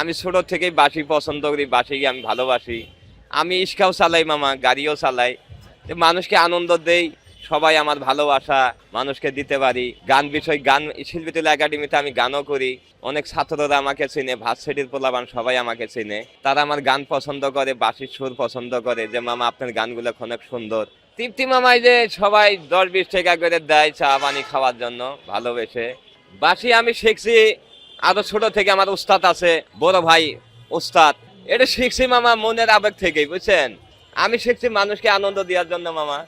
আমি ছোট থেকেই বাঁশি পছন্দ করি, বাঁশি আমি ভালোবাসি। আমি রিক্সাও চালাই মামা, গাড়িও চালাই। মানুষকে আনন্দ দেই, সবাই আমার ভালোবাসা মানুষকে দিতে পারি। গান বিষয়, গান শিল্পীতুল্লাহ একাডেমিতে আমি গানও করি। অনেক ছাত্ররা আমাকে চিনে, ভার্সিটির পোলাপান সবাই আমাকে চিনে। তারা আমার গান পছন্দ করে, বাঁশির সুর পছন্দ করে, যে মামা আপনার গানগুলো অনেক সুন্দর। তৃপ্তি মামাই যে সবাই 10-20 টাকা করে দেয় চা পানি খাওয়ার জন্য ভালোবেসে। বাঁশি আমি শিখছি আরো ছোট থেকে, আমার উস্তাদ আছে, বড় ভাই উস্তাদ। এটা শিখছি মামা মনের আবেগ থেকেই, বুঝছেন। আমি শিখছি মানুষকে আনন্দ দেওয়ার জন্য মামা।